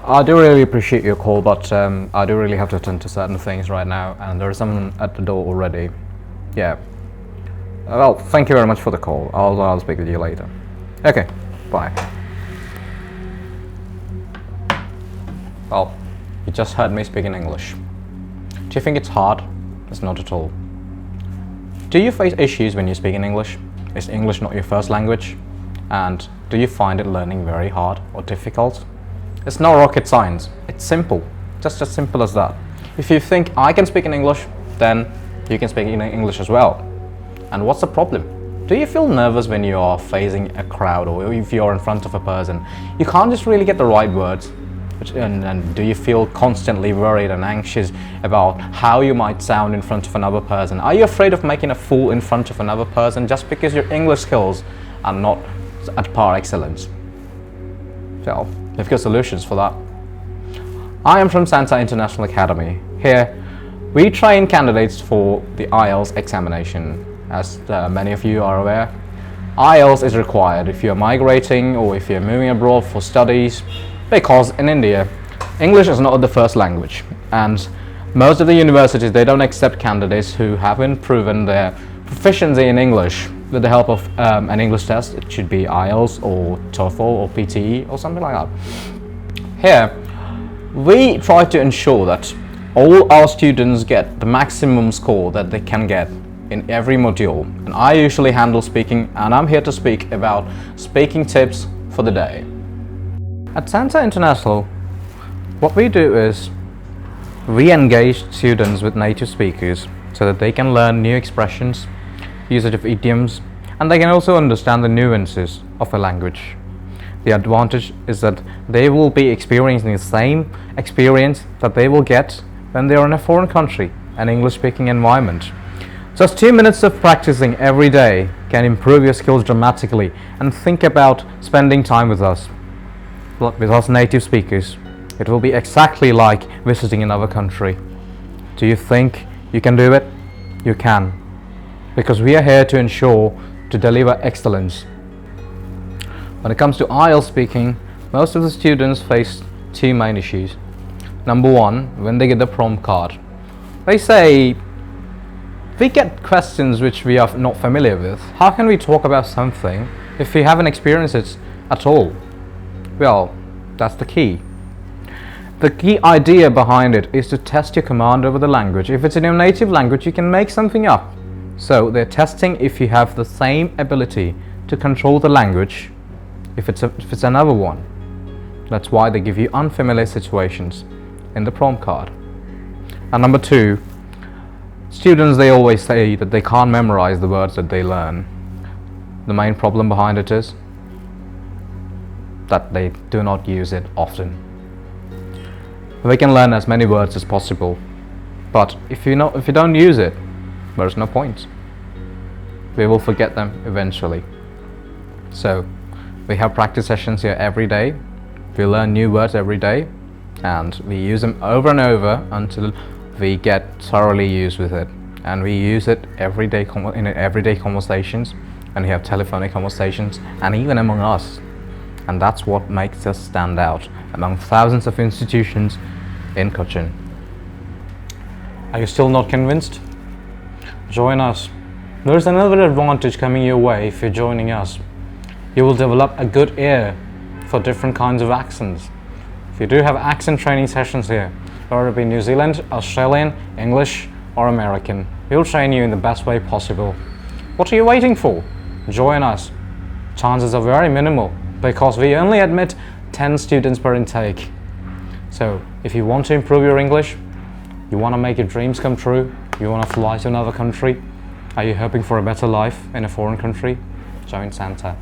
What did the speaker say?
I do really appreciate your call, but I do really have to attend to certain things right now, and there is someone at the door already. Yeah. Well, thank you very much for the call. I'll speak with you later. Okay, bye. Well, you just heard me speak in English. Do you think it's hard? It's not at all. Do you face issues when you speak in English? Is English not your first language? And do you find it learning very hard or difficult? It's not rocket science. It's simple. Just as simple as that. If you think I can speak in English, then you can speak in English as well. And what's the problem? Do you feel nervous when you are facing a crowd, or if you're in front of a person? You can't just really get the right words. And do you feel constantly worried and anxious about how you might sound in front of another person? Are you afraid of making a fool in front of another person just because your English skills are not at par excellence? Well, we've got solutions for that. I am from Santa International Academy. Here, we train candidates for the IELTS examination. As many of you are aware, IELTS is required if you're migrating or if you're moving abroad for studies, because in India, English is not the first language, and most of the universities, they don't accept candidates who haven't proven their proficiency in English with the help of an English test. It should be IELTS or TOEFL or PTE or something like that. Here, we try to ensure that all our students get the maximum score that they can get in every module. And I usually handle speaking, and I'm here to speak about speaking tips for the day. At Santa International, what we do is we engage students with native speakers so that they can learn new expressions, usage of idioms, and they can also understand the nuances of a language. The advantage is that they will be experiencing the same experience that they will get when they are in a foreign country, an English-speaking environment. Just 2 minutes of practicing every day can improve your skills dramatically, and think about spending time with us native speakers. It will be exactly like visiting another country. Do you think you can do it? You can, because we are here to ensure to deliver excellence. When it comes to IELTS speaking, most of the students face two main issues. Number one, when they get the prompt card, they say, we get questions which we are not familiar with. How can we talk about something if we haven't experienced it at all? Well, that's the key. The key idea behind it is to test your command over the language. If it's in your native language, you can make something up. So they're testing if you have the same ability to control the language if it's another one. That's why they give you unfamiliar situations in the prompt card. And number two, students, they always say that they can't memorize the words that they learn. The main problem behind it is that they do not use it often. They can learn as many words as possible, but if you don't use it, there's no point. We will forget them eventually. So we have practice sessions here every day. We learn new words every day, and we use them over and over until we get thoroughly used with it. And we use it every day in everyday conversations, and we have telephonic conversations, and even among us. And that's what makes us stand out among thousands of institutions in Kochi. Are you still not convinced? Join us. There's another advantage coming your way if you're joining us. You will develop a good ear for different kinds of accents. If you do have accent training sessions here, whether it be New Zealand, Australian, English or American, we'll train you in the best way possible. What are you waiting for? Join us. Chances are very minimal, because we only admit 10 students per intake. So if you want to improve your English, you want to make your dreams come true, you want to fly to another country, are you hoping for a better life in a foreign country? Join Santa.